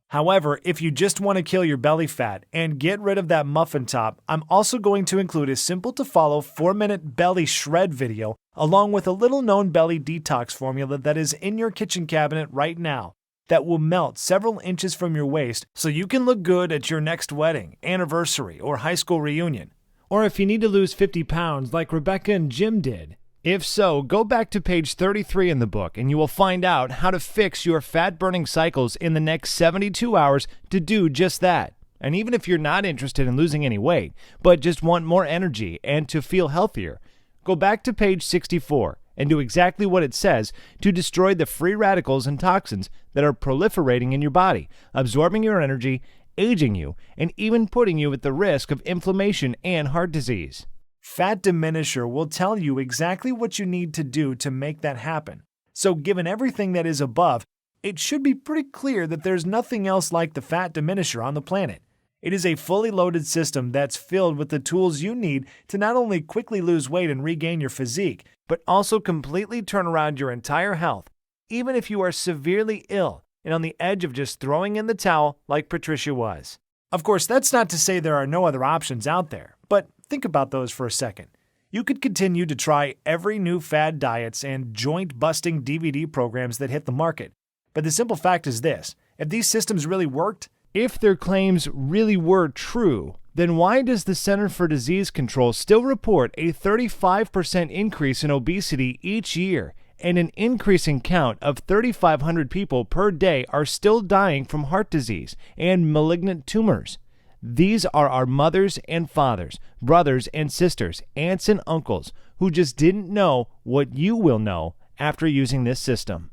However, if you just want to kill your belly fat and get rid of that muffin top, I'm also going to include a simple-to-follow 4-minute belly shred video along with a little-known belly detox formula that is in your kitchen cabinet right now that will melt several inches from your waist so you can look good at your next wedding, anniversary, or high school reunion. Or if you need to lose 50 pounds like Rebecca and Jim did. If so, go back to page 33 in the book and you will find out how to fix your fat-burning cycles in the next 72 hours to do just that. And even if you're not interested in losing any weight, but just want more energy and to feel healthier, go back to page 64 and do exactly what it says to destroy the free radicals and toxins that are proliferating in your body, absorbing your energy, aging you, and even putting you at the risk of inflammation and heart disease. Fat Diminisher will tell you exactly what you need to do to make that happen. So given everything that is above, it should be pretty clear that there's nothing else like the Fat Diminisher on the planet. It is a fully loaded system that's filled with the tools you need to not only quickly lose weight and regain your physique, but also completely turn around your entire health, even if you are severely ill and on the edge of just throwing in the towel like Patricia was. Of course, that's not to say there are no other options out there, but think about those for a second. You could continue to try every new fad diets and joint-busting DVD programs that hit the market. But the simple fact is this: if these systems really worked, if their claims really were true, then why does the Center for Disease Control still report a 35% increase in obesity each year and an increasing count of 3,500 people per day are still dying from heart disease and malignant tumors? These are our mothers and fathers, brothers and sisters, aunts and uncles who just didn't know what you will know after using this system.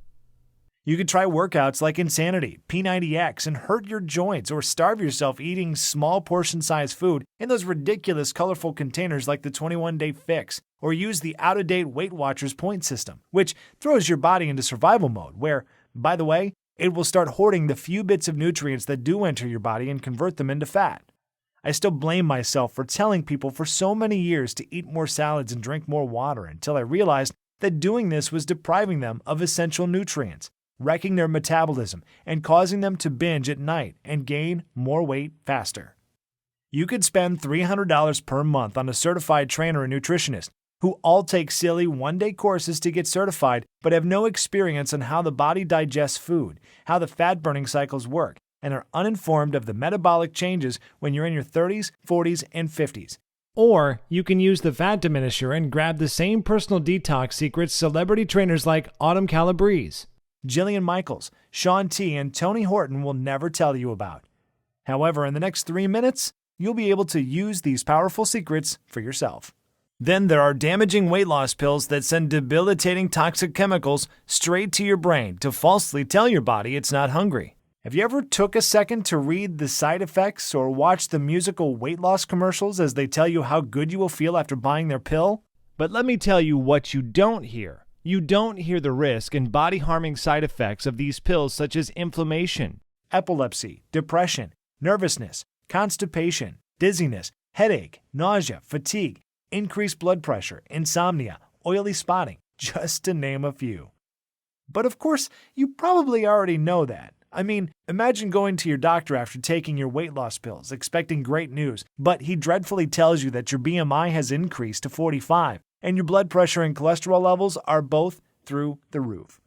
You could try workouts like Insanity, P90X, and hurt your joints or starve yourself eating small portion-sized food in those ridiculous colorful containers like the 21-Day Fix, or use the out-of-date Weight Watchers point system, which throws your body into survival mode where, by the way, it will start hoarding the few bits of nutrients that do enter your body and convert them into fat. I still blame myself for telling people for so many years to eat more salads and drink more water until I realized that doing this was depriving them of essential nutrients, wrecking their metabolism, and causing them to binge at night and gain more weight faster. You could spend $300 per month on a certified trainer and nutritionist who all take silly one-day courses to get certified but have no experience on how the body digests food, how the fat-burning cycles work, and are uninformed of the metabolic changes when you're in your 30s, 40s, and 50s. Or you can use the Fat Diminisher and grab the same personal detox secrets celebrity trainers like Autumn Calabrese, Jillian Michaels, Shaun T, and Tony Horton will never tell you about. However, in the next 3 minutes, you'll be able to use these powerful secrets for yourself. Then there are damaging weight loss pills that send debilitating toxic chemicals straight to your brain to falsely tell your body it's not hungry. Have you ever took a second to read the side effects or watch the musical weight loss commercials as they tell you how good you will feel after buying their pill? But let me tell you what you don't hear. You don't hear the risk and body-harming side effects of these pills such as inflammation, epilepsy, depression, nervousness, constipation, dizziness, headache, nausea, fatigue, increased blood pressure, insomnia, oily spotting, just to name a few. But of course, you probably already know that. I mean, imagine going to your doctor after taking your weight loss pills, expecting great news, but he dreadfully tells you that your BMI has increased to 45, and your blood pressure and cholesterol levels are both through the roof.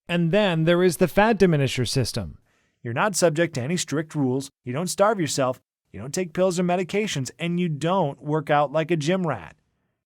And then there is the fat diminisher system. You're not subject to any strict rules, you don't starve yourself, you don't take pills or medications, and you don't work out like a gym rat.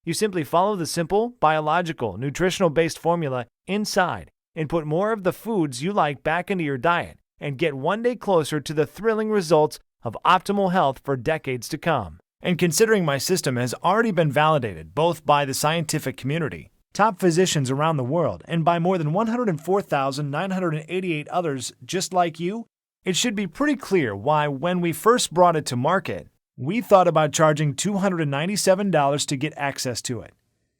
You simply follow the simple, biological, nutritional-based formula inside and put more of the foods you like back into your diet and get one day closer to the thrilling results of optimal health for decades to come. And considering my system has already been validated both by the scientific community, top physicians around the world, and by more than 104,988 others just like you, it should be pretty clear why when we first brought it to market, we thought about charging $297 to get access to it.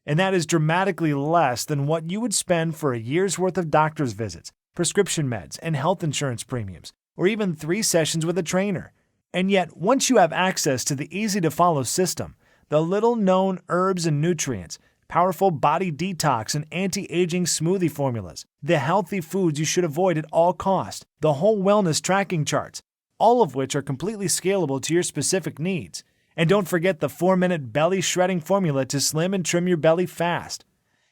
And that is dramatically less than what you would spend for a year's worth of doctor's visits, prescription meds, and health insurance premiums, or even 3 sessions with a trainer. And yet, once you have access to the easy-to-follow system, the little-known herbs and nutrients, powerful body detox and anti-aging smoothie formulas, the healthy foods you should avoid at all costs, the whole wellness tracking charts, all of which are completely scalable to your specific needs. And don't forget the 4-minute belly shredding formula to slim and trim your belly fast.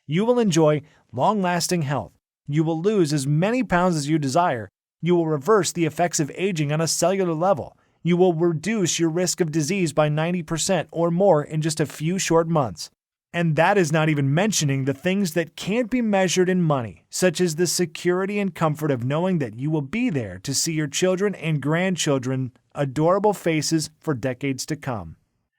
You will enjoy long-lasting health. You will lose as many pounds as you desire. You will reverse the effects of aging on a cellular level. You will reduce your risk of disease by 90% or more in just a few short months. And that is not even mentioning the things that can't be measured in money, such as the security and comfort of knowing that you will be there to see your children and grandchildren adorable faces for decades to come.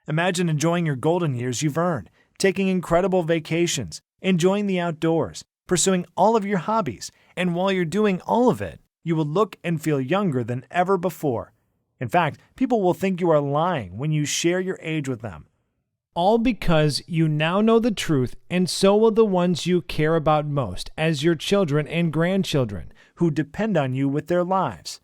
Imagine enjoying your golden years you've earned, taking incredible vacations, enjoying the outdoors, pursuing all of your hobbies, and while you're doing all of it, you will look and feel younger than ever before. In fact, people will think you are lying when you share your age with them. All because you now know the truth, and so will the ones you care about most, as your children and grandchildren, who depend on you with their lives.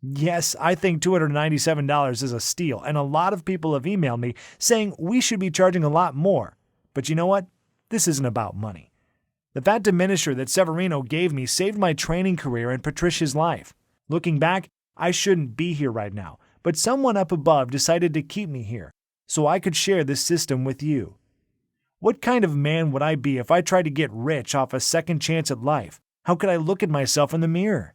Yes, I think $297 is a steal, and a lot of people have emailed me saying we should be charging a lot more. But you know what? This isn't about money. The fat diminisher that Severino gave me saved my training career and Patricia's life. Looking back, I shouldn't be here right now, but someone up above decided to keep me here, so I could share this system with you. What kind of man would I be if I tried to get rich off a second chance at life? How could I look at myself in the mirror?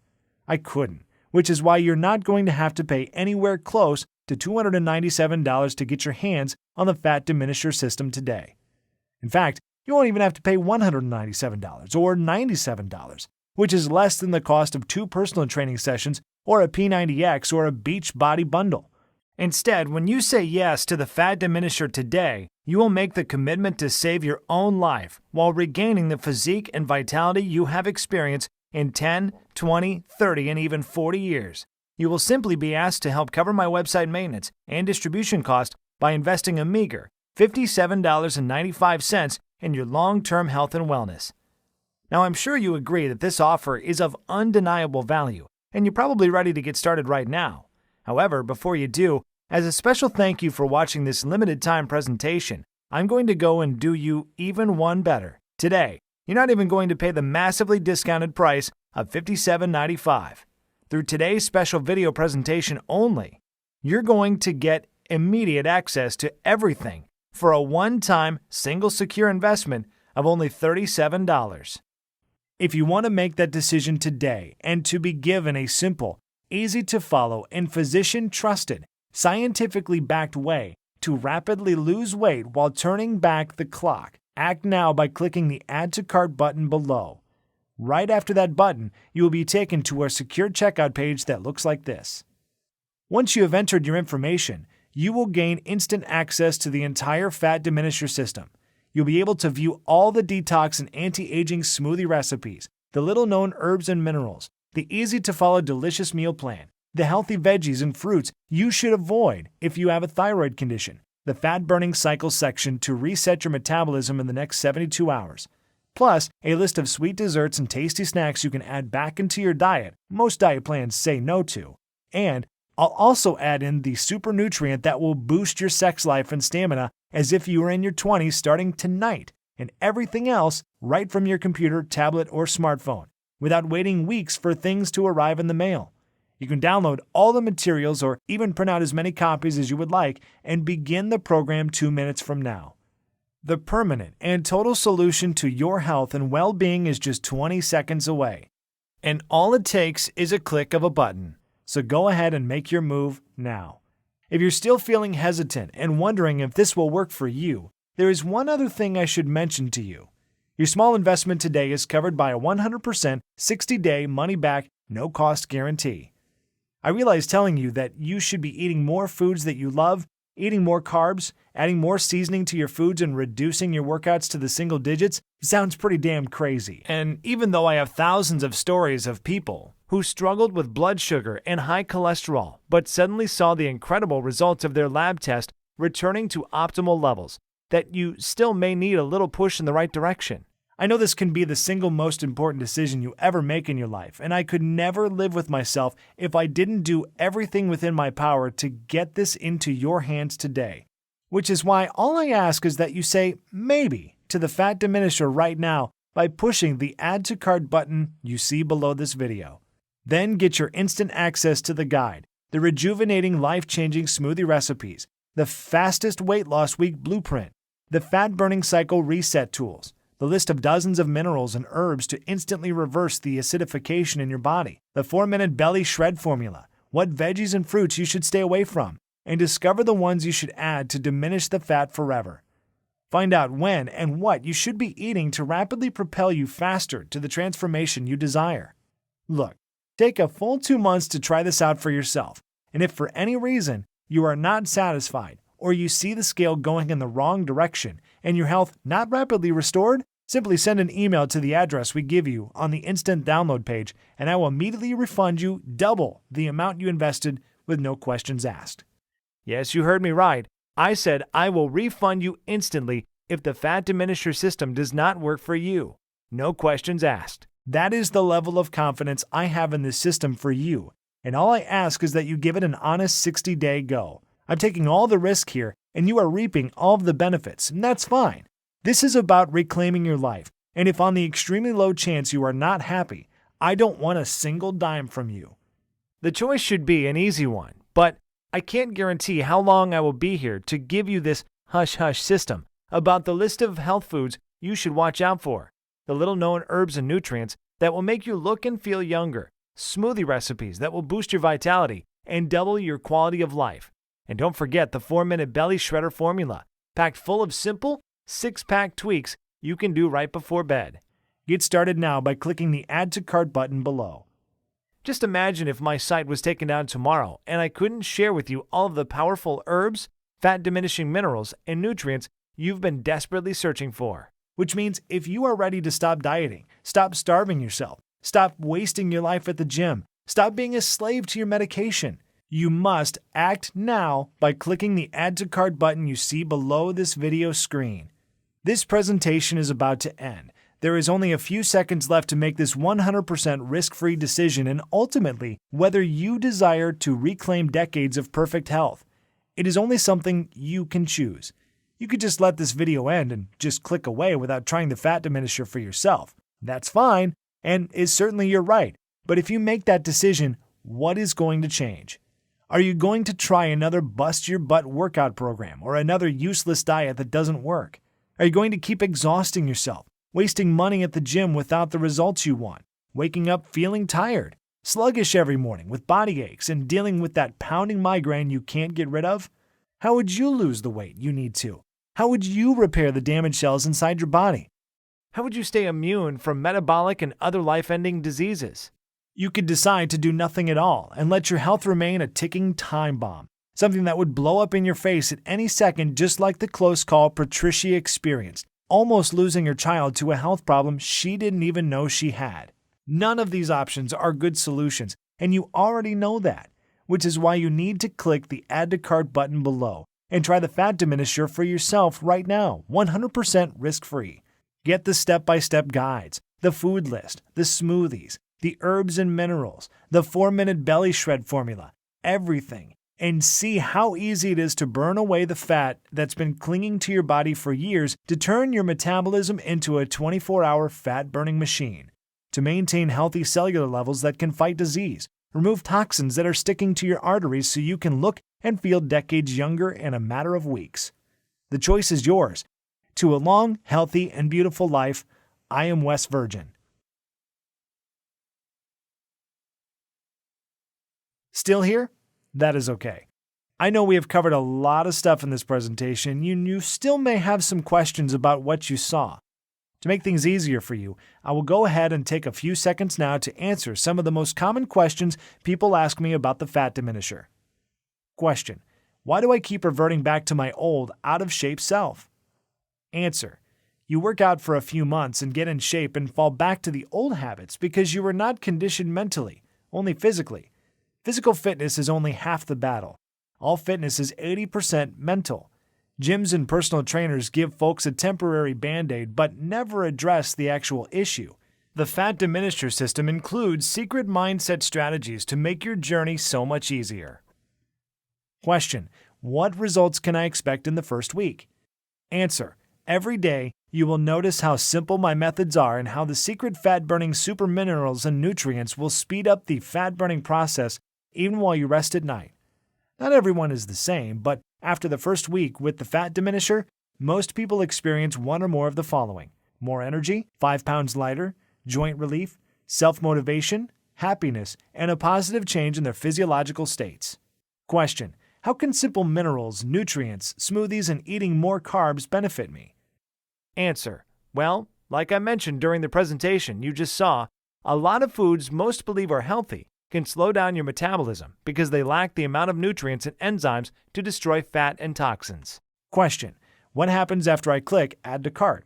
I couldn't. Which is why you're not going to have to pay anywhere close to $297 to get your hands on the fat diminisher system today. In fact, you won't even have to pay $197 or $97, which is less than the cost of 2 personal training sessions or a P90X or a Beachbody bundle. Instead, when you say yes to the fat diminisher today, you will make the commitment to save your own life while regaining the physique and vitality you have experienced in 10, 20, 30, and even 40 years. You will simply be asked to help cover my website maintenance and distribution cost by investing a meager $57.95 in your long-term health and wellness. Now, I'm sure you agree that this offer is of undeniable value, and you're probably ready to get started right now. However, before you do, as a special thank you for watching this limited-time presentation, I'm going to go and do you even one better. Today, you're not even going to pay the massively discounted price of $57.95. Through today's special video presentation only, you're going to get immediate access to everything for a one-time, single secure investment of only $37. If you want to make that decision today and to be given a simple, easy-to-follow, and physician-trusted, scientifically backed way to rapidly lose weight while turning back the clock, act now by clicking the Add to Cart button below. Right after that button, you will be taken to our secure checkout page that looks like this. Once you have entered your information, you will gain instant access to the entire fat diminisher system. You'll be able to view all the detox and anti-aging smoothie recipes, the little-known herbs and minerals, the easy-to-follow delicious meal plan, the healthy veggies and fruits you should avoid if you have a thyroid condition, the fat-burning cycle section to reset your metabolism in the next 72 hours, plus a list of sweet desserts and tasty snacks you can add back into your diet most diet plans say no to, and I'll also add in the super nutrient that will boost your sex life and stamina as if you were in your 20s starting tonight, and everything else right from your computer, tablet, or smartphone, without waiting weeks for things to arrive in the mail. You can download all the materials or even print out as many copies as you would like and begin the program 2 minutes from now. The permanent and total solution to your health and well-being is just 20 seconds away. And all it takes is a click of a button. So go ahead and make your move now. If you're still feeling hesitant and wondering if this will work for you, there is one other thing I should mention to you. Your small investment today is covered by a 100% 60-day money-back, no-cost guarantee. I realize telling you that you should be eating more foods that you love, eating more carbs, adding more seasoning to your foods, and reducing your workouts to the single digits sounds pretty damn crazy. And even though I have thousands of stories of people who struggled with blood sugar and high cholesterol, but suddenly saw the incredible results of their lab test returning to optimal levels, that you still may need a little push in the right direction. I know this can be the single most important decision you ever make in your life, and I could never live with myself if I didn't do everything within my power to get this into your hands today. Which is why all I ask is that you say maybe to the Fat Diminisher right now by pushing the Add to Cart button you see below this video. Then get your instant access to the guide, the rejuvenating, life-changing smoothie recipes, the fastest weight loss week blueprint, the fat burning cycle reset tools, the list of dozens of minerals and herbs to instantly reverse the acidification in your body, the 4-minute belly shred formula, what veggies and fruits you should stay away from, and discover the ones you should add to diminish the fat forever. Find out when and what you should be eating to rapidly propel you faster to the transformation you desire. Look, take a full 2 months to try this out for yourself, and if for any reason you are not satisfied, or you see the scale going in the wrong direction and your health not rapidly restored, simply send an email to the address we give you on the instant download page, and I will immediately refund you double the amount you invested with no questions asked. Yes, you heard me right. I said I will refund you instantly if the Fat Diminisher system does not work for you. No questions asked. That is the level of confidence I have in this system for you, and all I ask is that you give it an honest 60-day go. I'm taking all the risk here, and you are reaping all of the benefits, and that's fine. This is about reclaiming your life, and if on the extremely low chance you are not happy, I don't want a single dime from you. The choice should be an easy one, but I can't guarantee how long I will be here to give you this hush-hush system about the list of health foods you should watch out for, the little-known herbs and nutrients that will make you look and feel younger, smoothie recipes that will boost your vitality and double your quality of life. And don't forget the 4-minute belly shredder formula, packed full of simple, 6-pack tweaks you can do right before bed. Get started now by clicking the Add to Cart button below. Just imagine if my site was taken down tomorrow and I couldn't share with you all of the powerful herbs, fat-diminishing minerals, and nutrients you've been desperately searching for. Which means if you are ready to stop dieting, stop starving yourself, stop wasting your life at the gym, stop being a slave to your medication, you must act now by clicking the Add to Cart button you see below this video screen. This presentation is about to end. There is only a few seconds left to make this 100% risk-free decision and ultimately whether you desire to reclaim decades of perfect health. It is only something you can choose. You could just let this video end and just click away without trying the Fat Diminisher for yourself. That's fine, and is certainly your right. But if you make that decision, what is going to change? Are you going to try another bust-your-butt workout program or another useless diet that doesn't work? Are you going to keep exhausting yourself, wasting money at the gym without the results you want, waking up feeling tired, sluggish every morning with body aches, and dealing with that pounding migraine you can't get rid of? How would you lose the weight you need to? How would you repair the damaged cells inside your body? How would you stay immune from metabolic and other life-ending diseases? You could decide to do nothing at all and let your health remain a ticking time bomb, something that would blow up in your face at any second, just like the close call Patricia experienced, almost losing her child to a health problem she didn't even know she had. None of these options are good solutions, and you already know that, which is why you need to click the Add to Cart button below and try the Fat Diminisher for yourself right now, 100% risk-free. Get the step-by-step guides, the food list, the smoothies, the herbs and minerals, the 4-minute belly shred formula, everything and see how easy it is to burn away the fat that's been clinging to your body for years to turn your metabolism into a 24-hour fat-burning machine, to maintain healthy cellular levels that can fight disease, remove toxins that are sticking to your arteries so you can look and feel decades younger in a matter of weeks. The choice is yours. To a long, healthy, and beautiful life, I am Wes Virgin. Still here? That is okay. I know we have covered a lot of stuff in this presentation, and you still may have some questions about what you saw. To make things easier for you, I will go ahead and take a few seconds now to answer some of the most common questions people ask me about the fat diminisher. Question: why do I keep reverting back to my old, out-of-shape self? Answer: you work out for a few months and get in shape and fall back to the old habits because you were not conditioned mentally, only physically. Physical fitness is only half the battle. All fitness is 80% mental. Gyms and personal trainers give folks a temporary band-aid but never address the actual issue. The fat diminisher system includes secret mindset strategies to make your journey so much easier. Question: what results can I expect in the first week? Answer: every day, you will notice how simple my methods are and how the secret fat-burning super minerals and nutrients will speed up the fat-burning process even while you rest at night. Not everyone is the same, but after the first week with the fat diminisher, most people experience one or more of the following: more energy, 5 pounds lighter, joint relief, self-motivation, happiness, and a positive change in their physiological states. Question: how can simple minerals, nutrients, smoothies, and eating more carbs benefit me? Answer: well, like I mentioned during the presentation you just saw, a lot of foods most believe are healthy can slow down your metabolism because they lack the amount of nutrients and enzymes to destroy fat and toxins. Question: what happens after I click Add to Cart?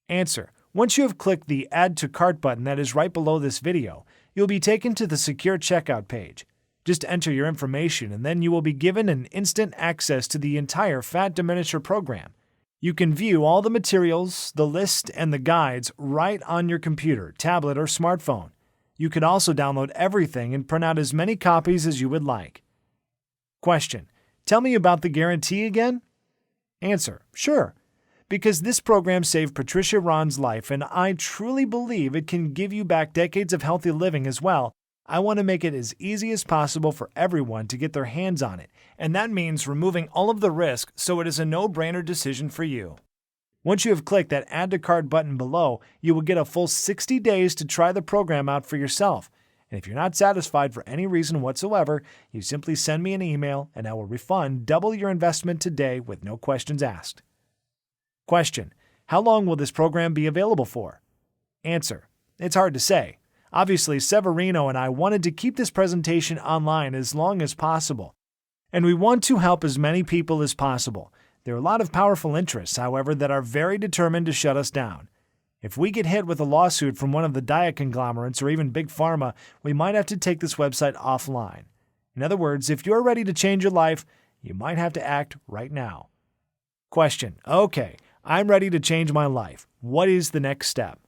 Answer: once you have clicked the Add to Cart button that is right below this video, you'll be taken to the secure checkout page. Just enter your information and then you will be given an instant access to the entire Fat Diminisher program. You can view all the materials, the list, and the guides right on your computer, tablet, or smartphone. You can also download everything and print out as many copies as you would like. Question: tell me about the guarantee again? Answer: sure. Because this program saved Patricia Ron's life and I truly believe it can give you back decades of healthy living as well, I want to make it as easy as possible for everyone to get their hands on it, and that means removing all of the risk so it is a no-brainer decision for you. Once you have clicked that Add to Cart button below, you will get a full 60 days to try the program out for yourself. And if you're not satisfied for any reason whatsoever, you simply send me an email and I will refund double your investment today with no questions asked. Question: how long will this program be available for? Answer: it's hard to say. Obviously, Severino and I wanted to keep this presentation online as long as possible, and we want to help as many people as possible. There are a lot of powerful interests, however, that are very determined to shut us down. If we get hit with a lawsuit from one of the diet conglomerates or even Big Pharma, we might have to take this website offline. In other words, if you're ready to change your life, you might have to act right now. Question: okay, I'm ready to change my life. What is the next step?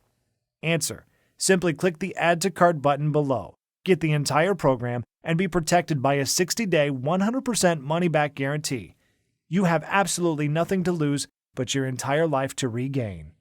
Answer: simply click the Add to Cart button below, get the entire program, and be protected by a 60-day, 100% money-back guarantee. You have absolutely nothing to lose but your entire life to regain.